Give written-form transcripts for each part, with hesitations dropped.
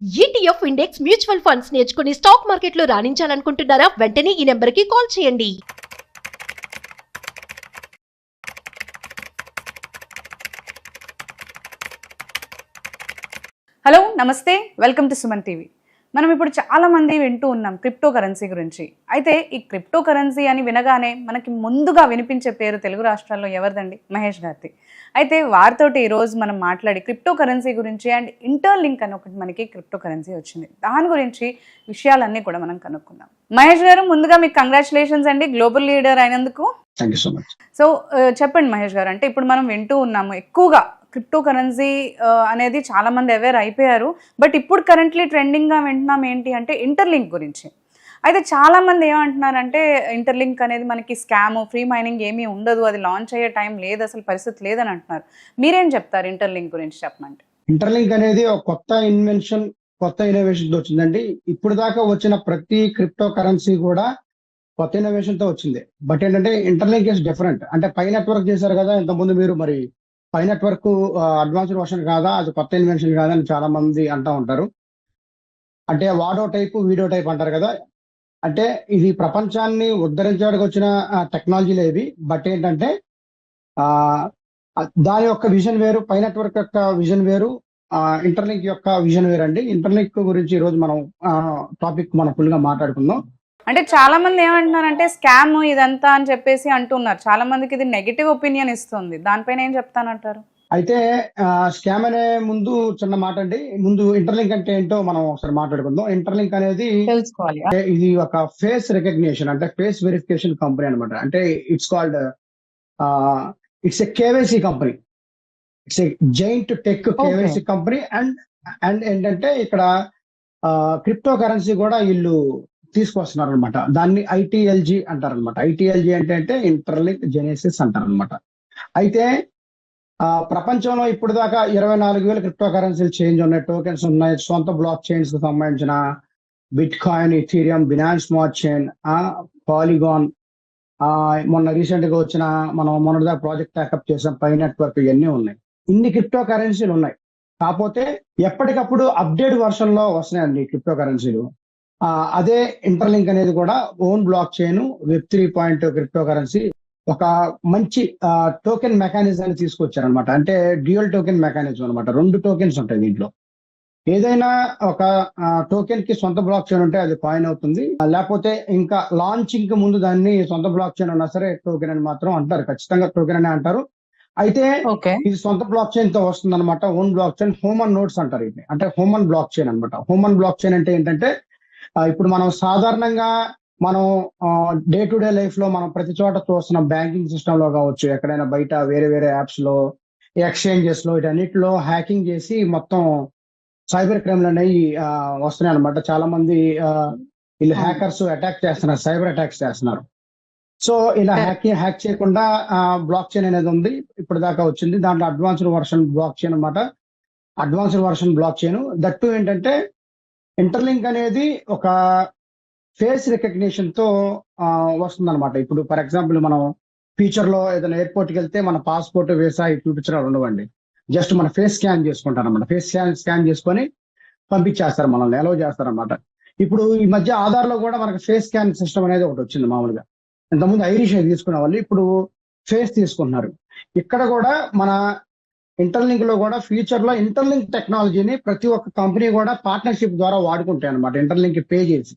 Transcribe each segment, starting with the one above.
ETF index mutual funds నేర్చుకుని stock మార్కెట్లో రాణించాలనుకుంటున్నారా? వెంటనే ఈ నెంబర్కి కాల్ చేయండి. హలో నమస్తే, వెల్కమ్ టు సుమన్ టీవీ. మనం ఇప్పుడు చాలా మంది వింటూ ఉన్నాం క్రిప్టో కరెన్సీ గురించి. అయితే ఈ క్రిప్టో కరెన్సీ అని వినగానే మనకి ముందుగా వినిపించే పేరు తెలుగు రాష్ట్రాల్లో ఎవరిదండి? మహేష్ గారిది. అయితే వారితోటి ఈరోజు మనం మాట్లాడి క్రిప్టో కరెన్సీ గురించి అండ్ ఇంటర్లింక్ అని ఒకటి మనకి క్రిప్టో కరెన్సీ వచ్చింది, దాని గురించి విషయాలన్నీ కూడా మనం కనుక్కుందాం. మహేష్ గారు, ముందుగా మీకు కంగ్రాచులేషన్స్ అండి గ్లోబల్ లీడర్ అయినందుకు. Thank you so much. So చెప్పండి మహేష్ గారు, అంటే ఇప్పుడు మనం వింటూ ఉన్నాము ఎక్కువగా క్రిప్టో కరెన్సీ అనేది చాలా మంది అవేర్ అయిపోయారు. బట్ ఇప్పుడు కరెంట్లీ ట్రెండింగ్గా వింటున్నాం ఏంటి అంటే ఇంటర్లింక్ గురించి. అయితే చాలా మంది ఏమంటున్నారంటే ఇంటర్లింక్ అనేది మనకి స్కామ్, ఫ్రీ మైనింగ్ ఏమీ ఉండదు, అది లాంచ్ అయ్యే టైం లేదు, అసలు పరిస్థితి లేదని అంటున్నారు. మీరేం చెప్తారు ఇంటర్లింక్ గురించి చెప్పమంటే? ఇంటర్లింక్ అనేది ఒక కొత్త ఇన్వెన్షన్, కొత్త ఇన్నోవేషన్ వచ్చిందండి. ఇప్పుడు దాకా వచ్చిన ప్రతి క్రిప్టో కరెన్సీ కూడా కొత్త ఇన్నోవేషన్ తో వచ్చింది. బట్ ఏంటంటే ఇంటర్లింక్ ఇస్ డిఫరెంట్. అంటే పై నెట్వర్క్ చేశారు కదా ఇంతకుముందు మీరు, మరి పై నెట్వర్క్ అడ్వాన్స్డ్ వర్షన్ కాదా, అది కొత్త ఇన్వెన్షన్ కాదా అని చాలా మంది అంటూ ఉంటారు. అంటే వాడో టైపు వీడియో టైప్ అంటారు కదా. అంటే ఇది ప్రపంచాన్ని ఉద్ధరించడానికి వచ్చిన టెక్నాలజీలు ఏవి. బట్ ఏంటంటే ఆ దాని యొక్క విజన్ వేరు, పై నెట్వర్క్ యొక్క విజన్ వేరు, ఇంటర్లింక్ యొక్క విజన్ వేరు అండి. ఇంటర్లింక్ గురించి ఈ రోజు మనం టాపిక్ మనం ఫుల్ గా మాట్లాడుకుందాం. అంటే చాలా మంది ఏమంటున్నారంటే స్కామ్ ఇదంతా అని చెప్పేసి అంటున్నారు. చాలా మందికి ఇది నెగిటివ్ ఒపీనియన్ ఇస్తుంది, దానిపైన ఏం చెప్తానంటారు? అయితే స్కామ్ అనే ముందు చిన్న మాట అండి. ముందు ఇంటర్లింక్ అంటే ఏంటో మనం ఒకసారి మాట్లాడుకుందాం. ఇంటర్లింక్ అనేది తెలుసుకోవాలి. ఇది ఒక ఫేస్ రికగ్నిషన్, అంటే ఫేస్ వెరిఫికేషన్ కంపెనీ అనమాట. అంటే it's called it's a KYC company, it's a giant tech KYC company. And ఏంటంటే ఇక్కడ క్రిప్టో కరెన్సీ కూడా వీళ్ళు తీసుకొస్తున్నారు అనమాట. దాన్ని ఐటీఎల్జీ అంటారు అనమాట. ఐటీఎల్జీ అంటే ఇంటర్లింక్ జెనెసిస్ అంటారు అనమాట. అయితే ప్రపంచంలో ఇప్పుడు దాకా 24,000 క్రిప్టో కరెన్సీలు చేంజ్ ఉన్నాయి, టోకెన్స్ ఉన్నాయి. సొంత బ్లాక్ చైన్స్ కి సంబంధించిన bit coin, Ethereum, Binance smart chain, polygon, మొన్న రీసెంట్ గా వచ్చిన మనం మొన్నటిదాకా ప్రాజెక్ట్ ట్యాకప్ చేసిన పై నెట్వర్క్, ఇవన్నీ ఉన్నాయి. ఇన్ని క్రిప్టో కరెన్సీలు ఉన్నాయి. కాకపోతే ఎప్పటికప్పుడు అప్డేట్ వర్షన్ లో వస్తున్నాయండి క్రిప్టో కరెన్సీలు. అదే ఇంటర్లింక్ అనేది కూడా own block chain, Web3 crypto currency ఒక మంచి టోకెన్ మెకానిజం తీసుకొచ్చారనమాట. అంటే డ్యూయల్ టోకెన్ మెకానిజం అనమాట. 2 టోకెన్స్ ఉంటాయి దీంట్లో. ఏదైనా ఒక టోకెన్ కి సొంత బ్లాక్ చైన్ ఉంటే అది కాయిన్ అవుతుంది, లేకపోతే ఇంకా లాంచింగ్ కి ముందు దాన్ని సొంత బ్లాక్ చైన్ ఉన్నా సరే టోకెన్ అని మాత్రం అంటారు, ఖచ్చితంగా టోకెన్ అని అంటారు. అయితే ఇది సొంత బ్లాక్ చైన్ తో వస్తుంది అనమాట. Own block chain, human nodes అంటారు ఇది. అంటే హ్యూమన్ బ్లాక్ చైన్ అనమాట. హ్యూమన్ బ్లాక్ చైన్ అంటే ఏంటంటే ఇప్పుడు మనం సాధారణంగా మనం డే టు డే లైఫ్ లో మనం ప్రతి చోట చూస్తున్న బ్యాంకింగ్ సిస్టమ్ లో కావచ్చు, ఎక్కడైనా బయట వేరే వేరే యాప్స్ లో, ఎక్స్చేంజెస్ లో, వీటన్నిటిలో హ్యాకింగ్ చేసి మొత్తం సైబర్ క్రైమ్లు అనేవి వస్తున్నాయి అనమాట. చాలా మంది వీళ్ళు హ్యాకర్స్ అటాక్ చేస్తున్నారు, సైబర్ అటాక్స్ చేస్తున్నారు. సో ఇలా హ్యాక్ చేయకుండా బ్లాక్ చైన్ అనేది ఉంది, ఇప్పుడు దాకా వచ్చింది. దాంట్లో అడ్వాన్స్డ్ వర్షన్ బ్లాక్ చైన్ అనమాట. Advanced version block chain that ఏంటంటే ఇంటర్లింక్ అనేది ఒక ఫేస్ రికగ్నిషన్ తో వస్తుంది అనమాట. ఇప్పుడు ఫర్ ఎగ్జాంపుల్ మనం ఫ్యూచర్ లో ఏదైనా ఎయిర్పోర్ట్ కి వెళ్తే మన పాస్పోర్ట్, వీసా చూపించడం ఉండవండి. జస్ట్ మన ఫేస్ స్కాన్ చేసుకుంటారు అనమాట. ఫేస్ స్కాన్ చేసుకొని పంపించేస్తారు, మనల్ని అలౌ చేస్తారనమాట. ఇప్పుడు ఈ మధ్య ఆధార్ లో కూడా మనకి ఫేస్ స్కాన్ సిస్టమ్ అనేది ఒకటి వచ్చింది. మామూలుగా ఇంతకుముందు ఐరిష్ తీసుకునే వాళ్ళు ఇప్పుడు ఫేస్ తీసుకుంటున్నారు. ఇక్కడ కూడా మన ఇంటర్లింక్ లో కూడా ఫ్యూచర్ లో ఇంటర్లింక్ టెక్నాలజీని ప్రతి ఒక్క కంపెనీ కూడా పార్ట్నర్షిప్ ద్వారా వాడుకుంటాయి అనమాట. ఇంటర్లింక్ పే చేసి,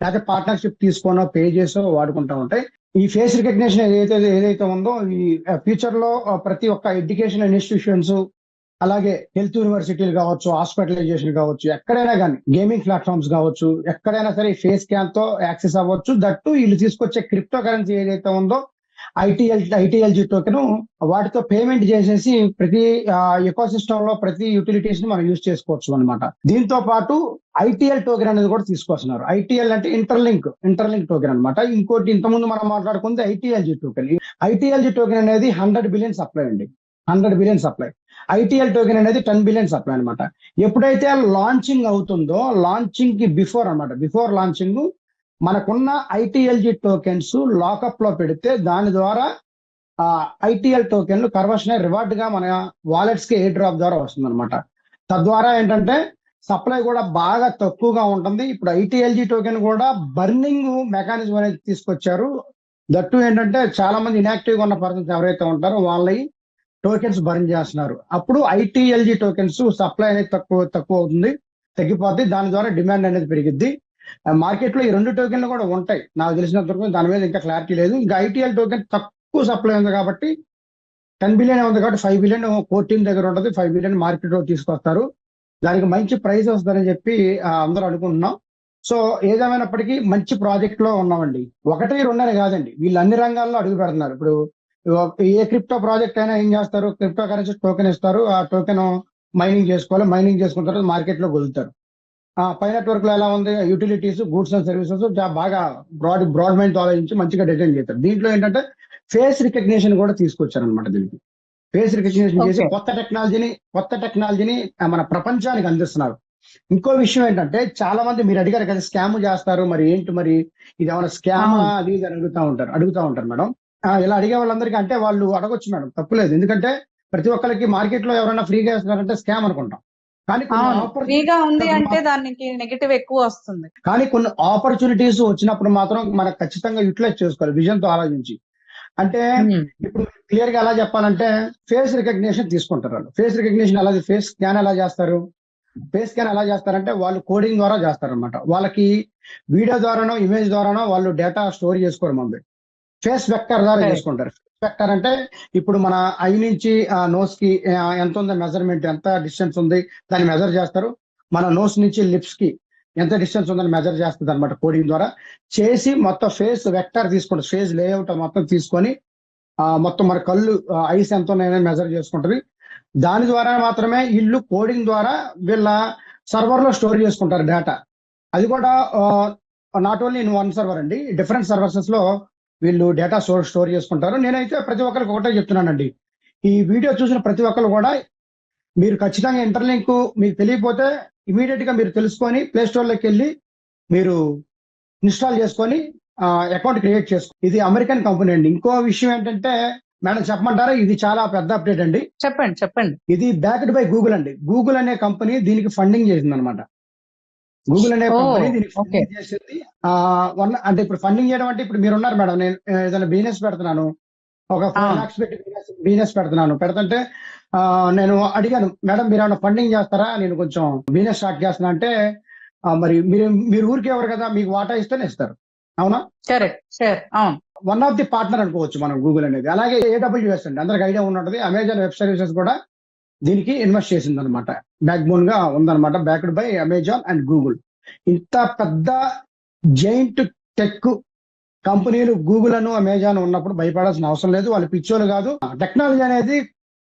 లేకపోతే పార్ట్నర్షిప్ తీసుకోనో పే చేసో వాడుకుంటూ ఉంటాయి. ఈ ఫేస్ రికగ్నిషన్ ఏదైతే ఉందో ఈ ఫ్యూచర్ లో ప్రతి ఒక్క ఎడ్యుకేషన్ ఇన్స్టిట్యూషన్స్, అలాగే హెల్త్ యూనివర్సిటీలు కావచ్చు, హాస్పిటలైజేషన్ కావచ్చు, ఎక్కడైనా కానీ గేమింగ్ ప్లాట్ఫామ్స్ కావచ్చు, ఎక్కడైనా సరే ఫేస్ స్కాన్ తో యాక్సెస్ అవ్వచ్చు. దట్టు వీళ్ళు తీసుకొచ్చే క్రిప్టో కరెన్సీ ఏదైతే ఉందో ఐటీఎల్జీ టోకెన్, వాటితో పేమెంట్ చేసేసి ప్రతి ఎకో సిస్టమ్ లో ప్రతి యూటిలిటీస్ ని మనం యూజ్ చేసుకోవచ్చు అనమాట. దీంతో పాటు ఐటీఎల్ టోకెన్ అనేది కూడా తీసుకొస్తున్నారు. ఐటీఎల్ అంటే ఇంటర్లింక్ టోకెన్ అనమాట. ఇంకోటి ఇంతకుముందు మనం మాట్లాడుకుంది ఐటీఎల్జీ టోకెన్. ఐటీఎల్జీ టోకెన్ అనేది 100 బిలియన్ సప్లై అండి. 100 బిలియన్ సప్లై. ఐటీఎల్ టోకెన్ అనేది 10 బిలియన్ సప్లై అనమాట. ఎప్పుడైతే లాంచింగ్ అవుతుందో, లాంచింగ్ కి బిఫోర్ అనమాట, బిఫోర్ లాంచింగ్ మనకున్న ఐటీఎల్జీ టోకెన్స్ లాకప్ లో పెడితే దాని ద్వారా ఐటీఎల్ టోకెన్లు కన్వర్షన్ రివార్డ్ గా మన వాలెట్స్ కి ఎయిర్ డ్రాప్ ద్వారా వస్తుంది అనమాట. తద్వారా ఏంటంటే సప్లై కూడా బాగా తక్కువగా ఉంటుంది. ఇప్పుడు ఐటీఎల్జీ టోకెన్ కూడా బర్నింగ్ మెకానిజం అనేది తీసుకొచ్చారు. దట్టు ఏంటంటే చాలా మంది ఇన్యాక్టివ్ గా ఉన్న పర్సన్స్ ఎవరైతే ఉంటారో వాళ్ళవి టోకెన్స్ బర్న్ చేస్తున్నారు. అప్పుడు ఐటీఎల్జీ టోకెన్స్ సప్లై అనేది తక్కువ అవుతుంది, తగ్గిపోద్ది. దాని ద్వారా డిమాండ్ అనేది పెరిగిద్ది. మార్కెట్ లో ఈ 2 టోకెన్లు కూడా ఉంటాయి నాకు తెలిసినంత వరకు. దాని మీద ఇంకా క్లారిటీ లేదు. ఇంకా ఐటీఎల్ టోకెన్ తక్కువ సప్లై ఉంది కాబట్టి 10 బిలియన్ ఉంది కాబట్టి 5 బిలియన్ కోర్ టీమ్ దగ్గర ఉంటుంది. 5 బిలియన్ మార్కెట్ లో తీసుకొస్తారు. దానికి మంచి ప్రైస్ వస్తుందని చెప్పి అందరూ అనుకుంటున్నాం. సో ఏదేమైనప్పటికీ మంచి ప్రాజెక్ట్ లో ఉన్నామండి. 1, 2 అని కాదండి, వీళ్ళు అన్ని రంగాల్లో అడుగు పెడుతున్నారు. ఇప్పుడు ఏ క్రిప్టో ప్రాజెక్ట్ అయినా ఏం చేస్తారు, క్రిప్టో కరెన్సీ టోకెన్ ఇస్తారు, ఆ టోకెన్ మైనింగ్ చేసుకోవాలి, మైనింగ్ చేసుకున్న తర్వాత మార్కెట్ లో వదులుతారు. పై నెట్వర్క్ లో ఎలా ఉంది, యూటిలిటీస్, గూడ్స్ అండ్ సర్వీసెస్ బాగా బ్రాడ్ మైండ్ ఆలోచించి మంచిగా డిజైన్ చేస్తారు. దీంట్లో ఏంటంటే ఫేస్ రికగ్నిషన్ కూడా తీసుకొచ్చారు అనమాట. దీనికి ఫేస్ రికగ్నిషన్ చేసి కొత్త టెక్నాలజీని మన ప్రపంచానికి అందిస్తున్నారు. ఇంకో విషయం ఏంటంటే చాలా మంది మీరు అడిగారు కదా స్కామ్ చేస్తారు, మరి ఏంటి మరి ఇది ఏమైనా స్కామ్ అది ఇది అని అడుగుతా ఉంటారు మేడం. ఇలా అడిగే వాళ్ళందరికీ అంటే వాళ్ళు అడగొచ్చు మేడం, తప్పులేదు. ఎందుకంటే ప్రతి ఒక్కరికి మార్కెట్ లో ఎవరైనా ఫ్రీగా వేస్తున్నారంటే స్కామ్ అనుకుంటాం. కానీ ఫ్రీగా ఉంది అంటే దానికి నెగటివ్ ఎక్కువ వస్తుంది. కానీ కొన్ని ఆపర్చునిటీస్ వచ్చినప్పుడు మాత్రం మనకు ఖచ్చితంగా యూటిలైజ్ చేసుకోవాలి విజన్ తో ఆలోచించి. అంటే ఇప్పుడు క్లియర్ గా ఎలా చెప్పాలంటే ఫేస్ రికగ్నిషన్ తీసుకుంటారు వాళ్ళు. ఫేస్ రికగ్నిషన్ ఎలా, ఫేస్ స్కాన్ ఎలా చేస్తారు? ఫేస్ స్కాన్ ఎలా చేస్తారంటే వాళ్ళు కోడింగ్ ద్వారా చేస్తారనమాట. వాళ్ళకి వీడియో ద్వారానో ఇమేజ్ ద్వారానో వాళ్ళు డేటా స్టోర్ చేసుకోరు. ముందు ఫేస్ వెక్టర్ ద్వారా చేసుకుంటారు. వెక్టర్ అంటే ఇప్పుడు మన ఐ నుంచి నోస్ కి ఎంత ఉంది మెజర్మెంట్, ఎంత డిస్టెన్స్ ఉంది దాన్ని మెజర్ చేస్తారు. మన నోస్ నుంచి లిప్స్ కి ఎంత డిస్టెన్స్ ఉందని మెజర్ చేస్తుంది అనమాట కోడింగ్ ద్వారా. చేసి మొత్తం ఫేస్ వెక్టర్ తీసుకుంటారు, ఫేస్ లేఅవుట్ మొత్తం తీసుకొని మొత్తం మన కళ్ళు ఐస్ ఎంత ఉన్నాయని మెజర్ చేసుకుంటది. దాని ద్వారా మాత్రమే వీళ్ళు కోడింగ్ ద్వారా వీళ్ళ సర్వర్ లో స్టోర్ చేసుకుంటారు డేటా. అది కూడా నాట్ ఓన్లీ ఇన్ 1 సర్వర్ అండి, డిఫరెంట్ సర్వర్సెస్ లో వీళ్ళు డేటా స్టోర్ చేసుకుంటారు. నేనైతే ప్రతి ఒక్కరికి ఒకటే చెప్తున్నానండి, ఈ వీడియో చూసిన ప్రతి ఒక్కరు కూడా మీరు ఖచ్చితంగా ఇంటర్లింక్ మీకు తెలియకపోతే ఇమీడియట్ గా మీరు తెలుసుకొని ప్లే స్టోర్ లోకి వెళ్ళి మీరు ఇన్స్టాల్ చేసుకొని అకౌంట్ క్రియేట్ చేసుకో. ఇది అమెరికన్ కంపెనీ అండి. ఇంకో విషయం ఏంటంటే మేడం చెప్పమంటారా, ఇది చాలా పెద్ద అప్డేట్ అండి. చెప్పండి. ఇది బ్యాక్డ్ బై గూగుల్ అండి. గూగుల్ అనే కంపెనీ దీనికి ఫండింగ్ చేసింది అనమాట. గూగుల్ అనే కంపెనీ దీనికి ఫండింగ్ చేసింది. అంటే ఇప్పుడు ఫండింగ్ చేయడం అంటే ఇప్పుడు మీరు ఉన్నారు మేడం, నేను ఏదైనా బిజినెస్ పెడుతున్నాను, ఒక 4 lakhs పెట్టి బిజినెస్ పెడుతుంటే నేను అడిగాను, మేడం మీరు ఏమైనా ఫండింగ్ చేస్తారా, నేను కొంచెం బిజినెస్ స్టార్ట్ చేస్తున్నా అంటే మరి మీరు ఊరికి ఎవరు కదా, మీకు వాటా ఇస్తేనే ఇస్తారు. అవునా? అవును. వన్ ఆఫ్ ది పార్ట్నర్ అనుకోవచ్చు మనం గూగుల్ అనేది. అలాగే AWS అండి, అందరికి ఐడియా ఉన్నది. అమెజాన్ వెబ్ సర్వీసెస్ కూడా దీనికి ఇన్వెస్ట్ చేసింది అనమాట, బ్యాక్ బోన్ గా ఉందన్నమాట, backed by Amazon and Google. ఇంత పెద్ద జైంట్ టెక్ కంపెనీలు గూగుల్ అను అమెజాన్ ఉన్నప్పుడు భయపడాల్సిన అవసరం లేదు. వాళ్ళు పిచ్చోలు కాదు. టెక్నాలజీ అనేది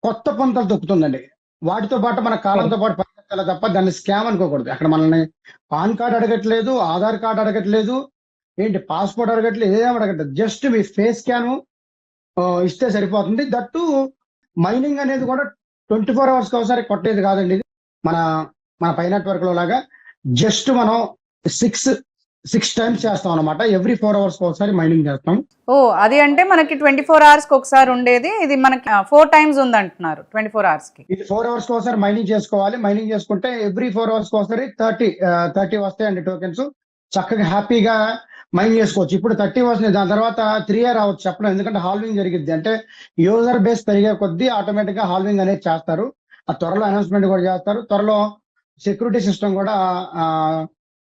కొత్త పంతలు తొక్కుతుందండి. వాటితో పాటు మన కాలంతో పాటు పరిగెత్తాలి తప్ప దాన్ని స్కామ్ అనుకోకూడదు. అక్కడ మనల్ని పాన్ కార్డ్ అడగట్లేదు, ఆధార్ కార్డ్ అడగట్లేదు, ఏంటి పాస్పోర్ట్ అడగట్లేదు, ఏదేం అడగట్లేదు. జస్ట్ మీ ఫేస్ స్కాన్ ఇస్తే సరిపోతుంది. దట్టు మైనింగ్ అనేది కూడా 24 hours ఒకసారి కొట్టేది కాదండి. ఇది మన పై నెట్వర్క్ లో లాగా జస్ట్ మనం 6 times చేస్తాం అనమాట. ఎవ్రీ 4 hours ఒకసారి మైనింగ్ చేస్తాం. అది అంటే మనకి 24 hours ఒకసారి ఉండేది, ఇది మనకి 4 times ఉంది అంటున్నారు 24 hours కి. ఇది 4 hours ఒకసారి మైనింగ్ చేసుకోవాలి. మైనింగ్ చేసుకుంటే ఎవ్రీ 4 hours ఒకసారి 30 వస్తాయండి టోకెన్స్. చక్కగా హ్యాపీగా మైన్ చేసుకోవచ్చు. ఇప్పుడు 30 వస్తున్నాయి, దాని తర్వాత 3 year రావచ్చు చెప్పడం, ఎందుకంటే హాల్వింగ్ జరిగింది. అంటే యూజర్ బేస్ పెరిగే కొద్దీ ఆటోమేటిక్ గా హాల్వింగ్ అనేది చేస్తారు. ఆ త్వరలో అనౌన్స్మెంట్ కూడా చేస్తారు. త్వరలో సెక్యూరిటీ సిస్టమ్ కూడా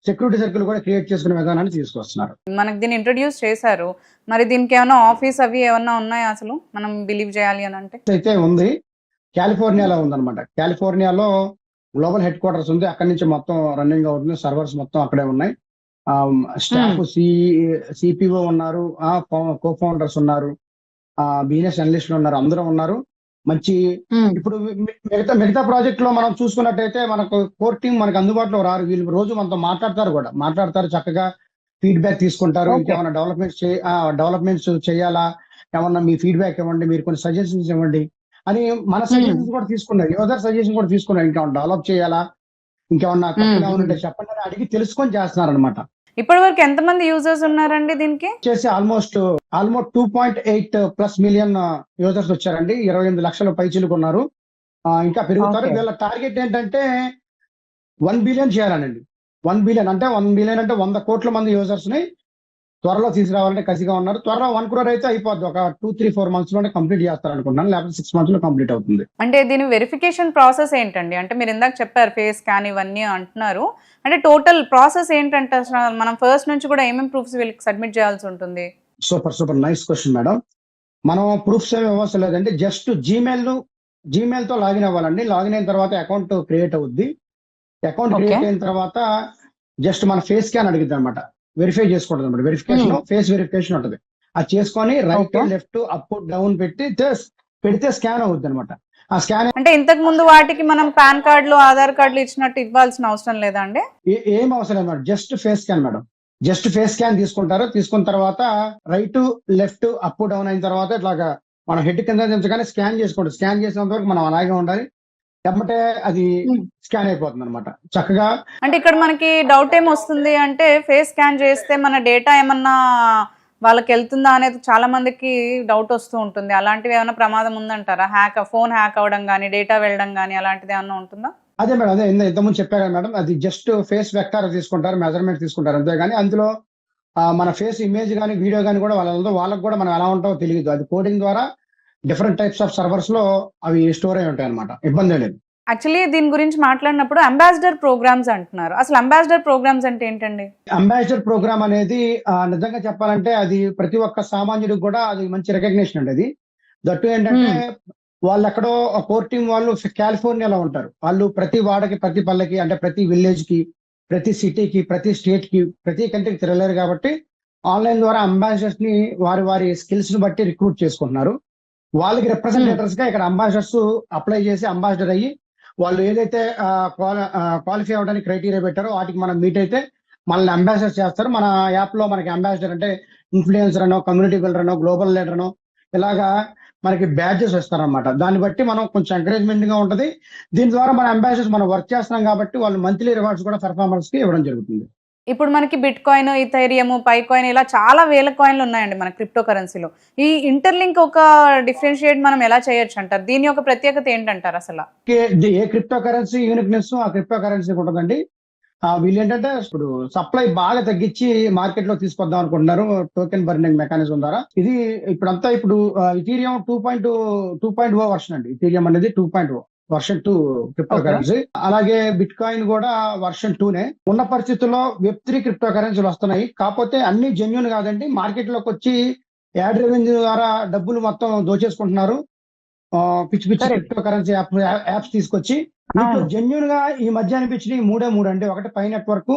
సెక్యూరిటీ సర్కిల్ కూడా క్రియేట్ చేసుకునే విధానాన్ని తీసుకొస్తున్నారు. మనకి దీన్ని ఇంట్రొడ్యూస్ చేశారు, మరి దీనికి ఏమైనా ఆఫీస్ అవి ఏమన్నా ఉన్నాయా అసలు మనం బిలీవ్ చేయాలి అని అంటే? అయితే ఉంది, కాలిఫోర్నియాలో ఉందన్నమాట. కాలిఫోర్నియాలో గ్లోబల్ హెడ్ క్వార్టర్స్ ఉంది. అక్కడి నుంచి మొత్తం రన్నింగ్ అవుతుంది, సర్వర్స్ మొత్తం అక్కడే ఉన్నాయి. స్టాఫ్ సిపిఓ ఉన్నారు, కో ఫౌండర్స్ ఉన్నారు, బిజినెస్ అనలిస్టులు ఉన్నారు, అందరూ ఉన్నారు. మంచి ఇప్పుడు మిగతా ప్రాజెక్ట్ లో మనం చూసుకున్నట్టయితే మనకు కోర్ టీం మనకు అందుబాటులో రారు. వీళ్ళు రోజు మనతో మాట్లాడతారు, చక్కగా ఫీడ్బ్యాక్ తీసుకుంటారు. ఇంకేమైనా డెవలప్మెంట్స్ చేయాలా, ఏమన్నా మీ ఫీడ్బ్యాక్ ఇవ్వండి, మీరు కొన్ని సజెషన్స్ ఇవ్వండి అని మన సజెషన్స్ కూడా తీసుకున్నారు. యూజర్ సజెషన్ కూడా తీసుకున్నారు. ఇంకేమన్నా డెవలప్ చేయాలా, ఇంకేమన్నా ఉంటే చెప్పండి అని అడిగి తెలుసుకొని చేస్తున్నారు అనమాట. ఇప్పటి వరకు ఎంతమంది యూజర్స్ ఉన్నారండి దీనికి? చేసి ఆల్మోస్ట్ 2.8+ మిలియన్ యూజర్స్ వచ్చారండి. 28 లక్షల పైచీలకు ఉన్నారు. ఇంకా పెరుగుతారు. వీళ్ళ టార్గెట్ ఏంటంటే 1 బిలియన్ చేయాలనండి. 1 బిలియన్ అంటే 100 కోట్ల మంది యూజర్స్ ని త్వరలో తీసుకురావాలంటే కసిగా ఉన్నారు. త్వరలో 1 crore అయితే అయిపోద్ది. ఒక 2-3-4 months లోనే కంప్లీట్ చేస్తారు అనుకుంటున్నాను, లేకపోతే 6 months లో కంప్లీట్ అవుతుంది. అంటే దీని వెరిఫికేషన్ ప్రాసెస్ ఏంటండి? అంటే మీరు ఇందాక చెప్పారు ఫేస్ స్కాన్ ఇవన్నీ అంటున్నారు. అంటే టోటల్ ప్రాసెస్ ఏంటంటే అసలు మనం ఫస్ట్ నుంచి కూడా ఏమేమి ప్రూఫ్స్ వీళ్ళకి సబ్మిట్ చేయాల్సి ఉంటుంది? Super nice question madam. మనం ప్రూఫ్స్ ఏమి ఇవ్వాల్సిన లేదండి. జస్ట్ జీమెయిల్ తో లాగిన్ అవ్వాలండి. లాగిన్ అయిన తర్వాత అకౌంట్ క్రియేట్ అవుద్ది. Account Okay. క్రియేట్ అయిన తర్వాత జస్ట్ మన ఫేస్ స్కాన్ అడిగింది అనమాట. వెరిఫై చేసుకుంటుంది అనమాట. వెరిఫికేషన్ ఫేస్ వెరిఫికేషన్ ఉంటుంది. అది చేసుకొని right Okay. Left up down పెడితే స్కాన్ అవుద్ది అనమాట. ఆ స్కాన్ అంటే ఇంతకు ముందు వాటికి మనం పాన్ కార్డులు ఆధార్ కార్డులు ఇచ్చినట్టు ఇవ్వాల్సిన అవసరం లేదా అండి? ఏం అవసరం లేదు madam. Just face scan madam. Just face scan తీసుకుంటారు. తీసుకున్న తర్వాత రైట్ లెఫ్ట్ అప్ డౌన్ అయిన తర్వాత ఇట్లాగా మనం హెడ్ కింద దించగానే స్కాన్ చేసుకుంటాం. స్కాన్ చేసినంత వరకు మనం అలాగే ఉండాలి. ఎమ్మటే అది స్కాన్ అయిపోతుంది అనమాట చక్కగా. అంటే ఇక్కడ మనకి డౌట్ ఏం వస్తుంది అంటే ఫేస్ స్కాన్ చేస్తే మన డేటా ఏమన్నా వాళ్ళకి వెళ్తుందా అనేది చాలా మందికి డౌట్ వస్తూ ఉంటుంది. అలాంటివి ఏమైనా ప్రమాదం ఉందంటారా? ఫోన్ హ్యాక్ అవ్వడం కానీ డేటా వెళ్ళడం కానీ అలాంటిది ఏమన్నా ఉంటుందా? అదే మేడం, అదే ఇంతకుముందు చెప్పారు మేడం. అది జస్ట్ ఫేస్ వెక్టార్ తీసుకుంటారు, మెజర్మెంట్ తీసుకుంటారు అంతే. కానీ అందులో మన ఫేస్ ఇమేజ్ కానీ వీడియో కానీ కూడా వాళ్ళకి కూడా మనం ఎలా ఉంటామో తెలియదు. అది కోడింగ్ ద్వారా డిఫరెంట్ టైప్స్ ఆఫ్ సర్వర్స్ లో అవి స్టోర్ అయి ఉంటాయి అనమాట. ఇబ్బంది లేదు. యాక్చువల్లీ దీని గురించి మాట్లాడినప్పుడు అంబాసిడర్ ప్రోగ్రామ్స్ అంటున్నారు. అసలు అంబాసిడర్ ప్రోగ్రామ్స్ అంటే ఏంటండి? అంబాసిడర్ ప్రోగ్రామ్ అనేది నిజంగా చెప్పాలంటే అది ప్రతి ఒక్క సామాన్యుడికి కూడా అది మంచి రికగ్నిషన్ అండి. అది దట్టు ఏంటంటే వాళ్ళు ఎక్కడో కోర్ టీం వాళ్ళు కాలిఫోర్నియాలో ఉంటారు. వాళ్ళు ప్రతి వాడకి, ప్రతి పల్లెకి, అంటే ప్రతి విలేజ్ కి, ప్రతి సిటీకి, ప్రతి స్టేట్ కి, ప్రతి కంట్రీకి తిరగలేరు. కాబట్టి ఆన్లైన్ ద్వారా అంబాసిడర్స్ ని వారి స్కిల్స్ ని బట్టి రిక్రూట్ చేసుకుంటున్నారు. వాళ్ళకి రిప్రజెంటేటర్స్ గా ఇక్కడ అంబాసిడర్స్ అప్లై చేసి అంబాసిడర్ అయ్యి వాళ్ళు ఏదైతే క్వాలిఫై అవడానికి క్రైటీరియా పెట్టారో వాటికి మనం మీట్ అయితే మనల్ని అంబాసిడర్ చేస్తారు. మన యాప్ లో మనకి అంబాసిడర్ అంటే ఇన్ఫ్లుయెన్సర్ అనో, కమ్యూనిటీ బిల్డర్ అనో, గ్లోబల్ లీడర్ అనో ఇలాగా మనకి బ్యాడ్జెస్ వస్తారనమాట. దాన్ని బట్టి మనం కొంచెం ఎంకరేజ్మెంట్ గా ఉంటది. దీని ద్వారా మన అంబాసిడర్స్ మనం వర్క్ చేస్తున్నాం కాబట్టి వాళ్ళు మంత్లీ రివార్డ్స్ కూడా పెర్ఫార్మర్స్ కి ఇవ్వడం జరుగుతుంది. ఇప్పుడు మనకి bitcoin, Ethereum, Pi coin ఇలా చాలా వేల కాయిన్లు ఉన్నాయండి మన క్రిప్టో కరెన్సీలో. ఈ ఇంటర్లింక్ ఒక డిఫరెన్షియేట్ మనం ఎలా చేయొచ్చు అంటారు? దీని యొక్క ప్రత్యేకత ఏంటంటారు అసలు? ఏ క్రిప్టో కరెన్సీ యూనిక్నెస్ ఆ క్రిప్టో కరెన్సీకి ఉంటుందండి. వీళ్ళు ఏంటంటే ఇప్పుడు సప్లై బాగా తగ్గించి మార్కెట్ లో తీసుకొద్దాం అనుకుంటున్నారు టోకెన్ బర్నింగ్ మెకానిజం ద్వారా. ఇది ఇప్పుడు ఇథీరియం 2.0 వర్షన్ అండి. ఇథీరియం అనేది 2.0 వర్షన్ 2 క్రిప్టో కరెన్సీ. అలాగే బిట్ కాయిన్ కూడా వర్షన్ 2నే. ఉన్న పరిస్థితుల్లో Web3 క్రిప్టో కరెన్సీలు వస్తున్నాయి. కాకపోతే అన్ని జెన్యూన్ కాదండి. మార్కెట్ లోకి వచ్చి యాడ్ రెవెన్యూ ద్వారా డబ్బులు మొత్తం దోచేసుకుంటున్నారు. పిచ్చి క్రిప్టో కరెన్సీ యాప్స్ తీసుకొచ్చి జెన్యూన్ గా ఈ మధ్య అనిపించినవి మూడే అండి. ఒకటి పై నెట్వర్క్,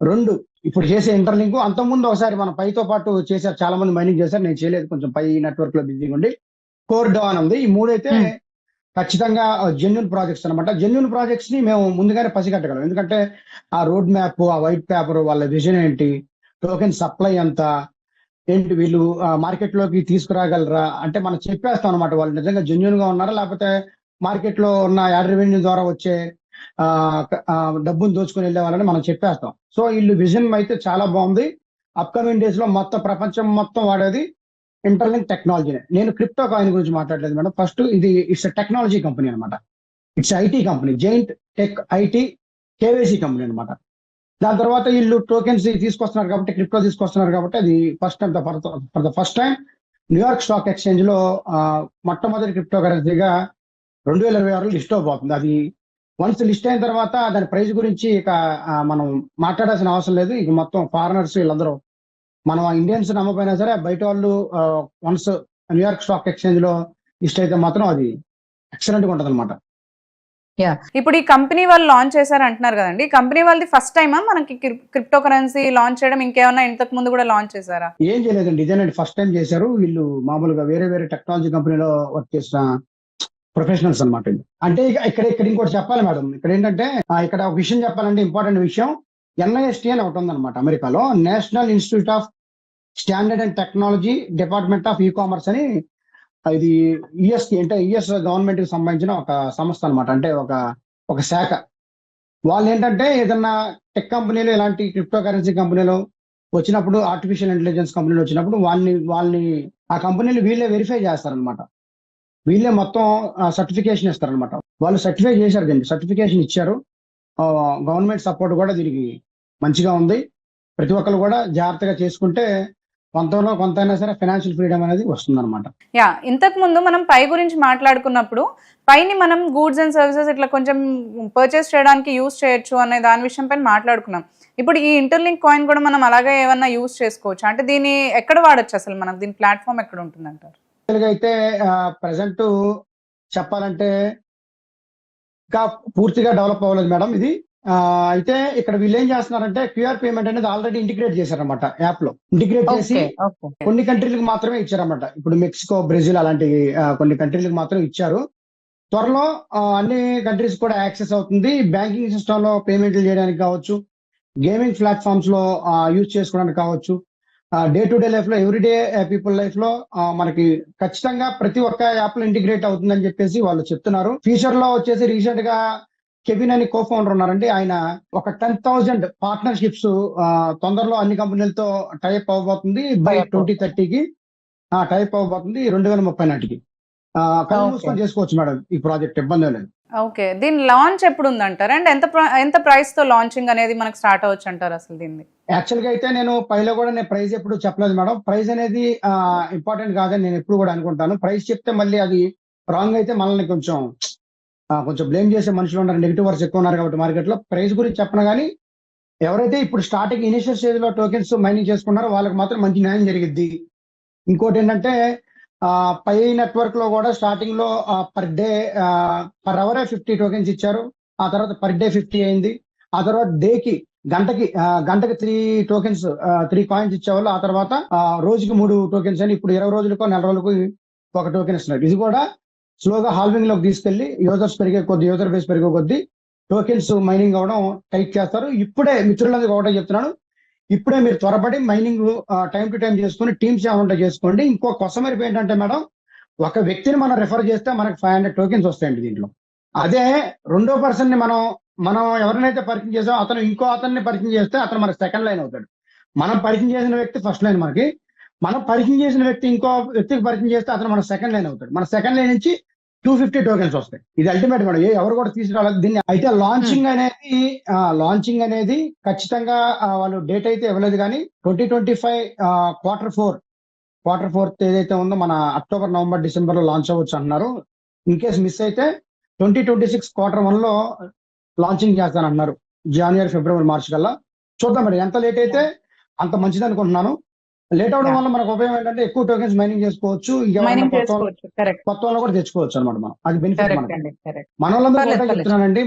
2 ఇప్పుడు చేసే ఇంటర్లింక్. అంతకుముందు ఒకసారి మన పైతో పాటు చేశారు, చాలా మంది మైనింగ్ చేశారు. నేను చేయలేదు, కొంచెం పై నెట్వర్క్ లో బిజీగా ఉండి. కోర్ డాన్ ఉంది. ఈ 3 అయితే ఖచ్చితంగా జెన్యూన్ ప్రాజెక్ట్స్ అనమాట. జెన్యూన్ ప్రాజెక్ట్స్ ని మేము ముందుగానే పసిగట్టగలం. ఎందుకంటే ఆ రోడ్ మ్యాప్, ఆ వైట్ పేపర్, వాళ్ళ విజన్ ఏంటి, టోకెన్ సప్లై ఎంత ఏంటి, వీళ్ళు మార్కెట్ లోకి తీసుకురాగలరా అంటే మనం చెప్పేస్తాం అనమాట. వాళ్ళు నిజంగా జెన్యూన్ గా ఉన్నారా, లేకపోతే మార్కెట్ లో ఉన్న యాడ్ రెవెన్యూ ద్వారా వచ్చే డబ్బును దోచుకుని వెళ్ళే వాళ్ళని మనం చెప్పేస్తాం. సో వీళ్ళు విజన్ అయితే చాలా బాగుంది. అప్కమింగ్ డేస్ లో మొత్తం ప్రపంచం మొత్తం వాడేది ఇంటర్లింక్ టెక్నాలజీనే. నేను క్రిప్టో కాయిన్ గురించి మాట్లాడలేదు మేడం. ఫస్ట్ ఇది ఇట్స్ టెక్నాలజీ కంపెనీ అనమాట. It's IT company, giant tech IT KYC company అనమాట. దాని తర్వాత వీళ్ళు టోకెన్స్ తీసుకొస్తున్నారు కాబట్టి, క్రిప్టో తీసుకొస్తున్నారు కాబట్టి అది for the first time New York stock exchange లో మొట్టమొదటి క్రిప్టో కరెన్సీగా 2026లో లిస్ట్ అవబోతుంది. అది వన్స్ లిస్ట్ అయిన తర్వాత దాని ప్రైస్ గురించి ఇక మనం మాట్లాడాల్సిన అవసరం లేదు. ఇక మొత్తం ఫారినర్స్ వీళ్ళందరూ, మనం ఇండియన్స్ నమ్మపోయినా సరే బయట వాళ్ళు వన్స్ న్యూయార్క్ స్టాక్ ఎక్స్చేంజ్ లో లిస్ట్ అయితే మాత్రం అది ఎక్సలెంట్ గా ఉంటది అనమాట. ఇప్పుడు ఈ కంపెనీ వాళ్ళు లాంచ్ చేశారు అంటున్నారు కదండి. కంపెనీ వాళ్ళది ఫస్ట్ టైమా మనకి క్రిప్టో కరెన్సీ లాంచ్ చేయడం? ఇంకేమన్నా ఇంతకు ముందు కూడా లాంచ్ చేశారా? ఏం చేయలేదండి, ఇదేనండి ఫస్ట్ టైం చేశారు. వీళ్ళు మామూలుగా వేరే టెక్నాలజీ కంపెనీలో వర్క్ చేసిన ప్రొఫెషనల్స్ అనమాట. అంటే ఇక్కడ ఇంకోటి చెప్పాలి మేడం. ఇక్కడ ఏంటంటే ఇక్కడ ఒక విషయం చెప్పాలంటే, ఇంపార్టెంట్ విషయం, NIST అని ఒకటి ఉందన్నమాట అమెరికాలో, national institute of standard and technology department of e-commerce అని. ఇది యుఎస్ అంటే యుఎస్ గవర్నమెంట్ కి సంబంధించిన ఒక సంస్థ అనమాట. అంటే ఒక శాఖ. వాళ్ళు ఏంటంటే ఏదన్నా టెక్ కంపెనీలు, ఇలాంటి క్రిప్టో కరెన్సీ కంపెనీలు వచ్చినప్పుడు, ఆర్టిఫిషియల్ ఇంటెలిజెన్స్ కంపెనీలు వచ్చినప్పుడు వాళ్ళని ఆ కంపెనీలు వీళ్ళే వెరిఫై చేస్తారనమాట. వీళ్ళే మొత్తం సర్టిఫికేషన్ ఇస్తారనమాట. వాళ్ళు సర్టిఫై చేశారు, దీన్ని సర్టిఫికేషన్ ఇచ్చారు. గవర్నమెంట్ సపోర్ట్ కూడా దీనికి మంచిగా ఉంది. ప్రతి ఒక్కరు కూడా జాగ్రత్తగా చేసుకుంటే కొంతలో కొంత అయినా సరే ఫైనాన్షియల్ ఫ్రీడమ్ అనేది వస్తుందన్నమాట. యా, ఇంతకు ముందు మనం పై గురించి మాట్లాడుకున్నప్పుడు పైని మనం గూడ్స్ అండ్ సర్వీసెస్ ఇట్లా కొంచెం పర్చేస్ చేయడానికి యూస్ చేయొచ్చు అనే దాని విషయం పైన మాట్లాడుకున్నాం. ఇప్పుడు ఈ ఇంటర్లింక్ కాయిన్ కూడా మనం అలాగే ఏమన్నా యూస్ చేసుకోవచ్చు అంటే దీన్ని ఎక్కడ వాడచ్చు, అసలు మనం దీని ప్లాట్ఫామ్ ఎక్కడ ఉంటుంది అంటారు? అయితే ప్రజెంట్ చెప్పాలంటే ఇంకా పూర్తిగా డెవలప్ అవ్వలేదు మేడం ఇది. అయితే ఇక్కడ వీళ్ళు ఏం చేస్తున్నారంటే క్యూఆర్ పేమెంట్ అనేది ఆల్రెడీ ఇంటిగ్రేట్ చేశారన్నమాట. యాప్ లో ఇంటిగ్రేట్ చేసి కొన్ని కంట్రీలకు మాత్రమే ఇచ్చారన్నమాట. ఇప్పుడు మెక్సికో, బ్రెజిల్ అలాంటి కొన్ని కంట్రీలకు మాత్రం ఇచ్చారు. త్వరలో అన్ని కంట్రీస్ కూడా యాక్సెస్ అవుతుంది. బ్యాంకింగ్ సిస్టమ్ లో పేమెంట్లు చేయడానికి కావచ్చు, గేమింగ్ ప్లాట్ఫామ్స్ లో యూజ్ చేసుకోవడానికి కావచ్చు, డే టు డే లైఫ్ లో, ఎవ్రీడే పీపుల్ లైఫ్ లో మనకి ఖచ్చితంగా ప్రతి ఒక్క యాప్ లో ఇంటిగ్రేట్ అవుతుందని చెప్పేసి వాళ్ళు చెప్తున్నారు. ఫ్యూచర్ లో వచ్చేసి రీసెంట్ గా కెవిన్ అని కో ఫౌండర్ ఉన్నారండి. ఆయన ఒక 10,000 పార్ట్నర్షిప్స్ తొందరలో అన్ని కంపెనీలతో టైప్ అవ్వబోతుంది. బై 2030కి టైప్ అవ్వబోతుంది, 2030 నాటికి. కళ్ళు మూసుకొని చేసుకోవచ్చు మేడం ఈ ప్రాజెక్ట్, ఇబ్బంది లేదు. ఓకే, దీని లాంచ్ ఎప్పుడు ఉందంటారు అండ్ ఎంత ప్రైస్ తో లాంచింగ్ అనేది మనకు స్టార్ట్ అవ్వచ్చు అంటారు అసలు దీన్ని? యాక్చువల్ గా అయితే నేను పైలో కూడా నేను ప్రైస్ ఎప్పుడు చెప్పలేదు మేడం. ప్రైస్ అనేది ఇంపార్టెంట్ కాదని నేను ఎప్పుడు కూడా అనుకుంటాను. ప్రైస్ చెప్తే మళ్ళీ అది రాంగ్ అయితే మనల్ని కొంచెం బ్లేమ్ చేసే మనుషులు ఉన్నారు, నెగిటివ్ వర్స్ ఎక్కువ ఉన్నారు కాబట్టి మార్కెట్ లో. ప్రైస్ గురించి చెప్పను కానీ ఎవరైతే ఇప్పుడు స్టార్టింగ్ ఇనిషియల్ స్టేజ్ లో టోకెన్స్ మైనింగ్ చేసుకున్నారో వాళ్ళకి మాత్రం మంచి న్యాయం జరిగిద్ది. ఇంకోటి ఏంటంటే పై నెట్వర్క్ లో కూడా స్టార్టింగ్ లో per day per hour 50 tokens ఇచ్చారు. ఆ తర్వాత పర్ డే 50 అయింది. ఆ తర్వాత గంటకి 3 టోకెన్స్ 3 కాయిన్స్ ఇచ్చేవాళ్ళు. ఆ తర్వాత రోజుకి 3 టోకెన్స్ అని ఇప్పుడు 20 రోజులకో నెల రోజులకు ఒక టోకెన్ ఇస్తున్నారు. ఇది కూడా స్లోగా హాల్వింగ్ లోకి తీసుకెళ్లి యూజర్ బేస్ పెరిగే కొద్దీ టోకెన్స్ మైనింగ్ అవడం టైట్ చేస్తారు. ఇప్పుడే మిత్రులందరికీ ఒకటే చెప్తున్నాను, ఇప్పుడే మీరు త్వరపడి మైనింగ్ టైం టు టైం చేసుకుని టీమ్స్ ఏమంటే చేసుకోండి. ఇంకో కొసమెరుపు ఏంటంటే మేడం, ఒక వ్యక్తిని మనం రెఫర్ చేస్తే మనకు 500 టోకెన్స్ వస్తాయండి దీంట్లో. అదే రెండో పర్సన్ ని మనం ఎవరినైతే పరిచయం చేసామో అతను ఇంకో అతన్ని పరిచయం చేస్తే అతను మనకు సెకండ్ లైన్ అవుతాడు. మనం పరిచయం చేసిన వ్యక్తి ఫస్ట్ లైన్ మనకి, మనం పరిచయం చేసిన వ్యక్తి ఇంకో వ్యక్తికి పరిచయం చేస్తే అతను మన సెకండ్ లైన్ అవుతాడు. మన సెకండ్ లైన్ నుంచి 250 టోకెన్స్ వస్తాయి. ఇది అల్టిమేట్ మేడం, ఎవరు కూడా తీసుకురావాలి దీన్ని. అయితే లాంచింగ్ అనేది ఖచ్చితంగా వాళ్ళు డేట్ అయితే ఇవ్వలేదు కానీ 2025 క్వార్టర్ 4 ఏదైతే ఉందో మన అక్టోబర్, నవంబర్, డిసెంబర్ లో లాంచ్ అవ్వచ్చు అంటున్నారు. ఇన్ కేస్ మిస్ అయితే 2026 క్వార్టర్ 1 లో లాంచింగ్ చేస్తానంటున్నారు. జనవరి, ఫిబ్రవరి, మార్చ్ కల్లా చూద్దాం మరి. ఎంత లేట్ అయితే అంత మంచిది అనుకుంటున్నాను. లేట్ అవడం వల్ల మనకు ఉపయోగం ఏంటంటే ఎక్కువ టోకెన్స్ మైనింగ్ చేసుకోవచ్చు, కొత్త వాళ్ళు కూడా తెచ్చుకోవచ్చు అనమాట. మనం అది బెనిఫిట్ మన వాళ్ళందరూ కూడా చెప్తున్నానండి.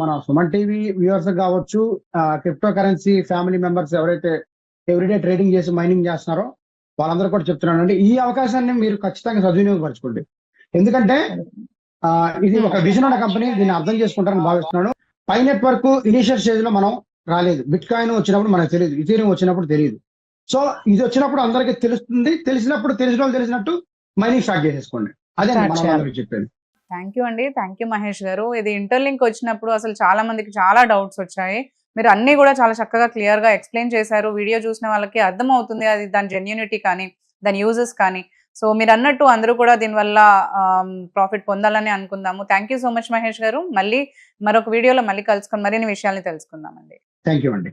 మన సుమన్ టీవీ వ్యూవర్స్ కావచ్చు, క్రిప్టో కరెన్సీ ఫ్యామిలీ మెంబర్స్ ఎవరైతే ఎవ్రీడే ట్రేడింగ్ చేసి మైనింగ్ చేస్తున్నారో వాళ్ళందరూ కూడా చెప్తున్నానండి, ఈ అవకాశాన్ని మీరు ఖచ్చితంగా సద్వినియోగపరచుకోండి. ఎందుకంటే ఇది ఒక విజన్ ఉన్న కంపెనీ, దీన్ని అర్థం చేసుకుంటారని భావిస్తున్నాను. పై నెట్వర్క్ ఇనిషియల్ స్టేజ్ లో మనం రాలేదు. బిట్ కాయిన్ వచ్చినప్పుడు మనకు తెలియదు, ఇథీరియం వచ్చినప్పుడు తెలియదు. సో ఇది వచ్చినప్పుడు అందరికీ తెలుస్తుంది. తెలిసినట్టు మైనింగ్ స్టార్ట్ చేసేసుకోండి. అదే మనం చెప్పేది. థ్యాంక్ యూ అండి, థ్యాంక్ యూ మహేష్ గారు. ఇది ఇంటర్లింక్ వచ్చినప్పుడు అసలు చాలా మందికి చాలా డౌట్స్ వచ్చాయి. మీరు అన్ని కూడా చాలా చక్కగా క్లియర్ గా ఎక్స్ప్లెయిన్ చేశారు. వీడియో చూసిన వాళ్ళకి అర్థం అవుతుంది అది దాని జెన్యూనిటీ కానీ దాని యూజెస్ కానీ. సో మీరు అన్నట్టు అందరూ కూడా దీనివల్ల ప్రాఫిట్ పొందాలని అనుకుందాము. Thank you so much Mahesh గారు. మళ్ళీ మరొక వీడియోలో మళ్ళీ కలుసుకొని మరిన్ని విషయాల్ని తెలుసుకుందామండి. థ్యాంక్ యూ అండి.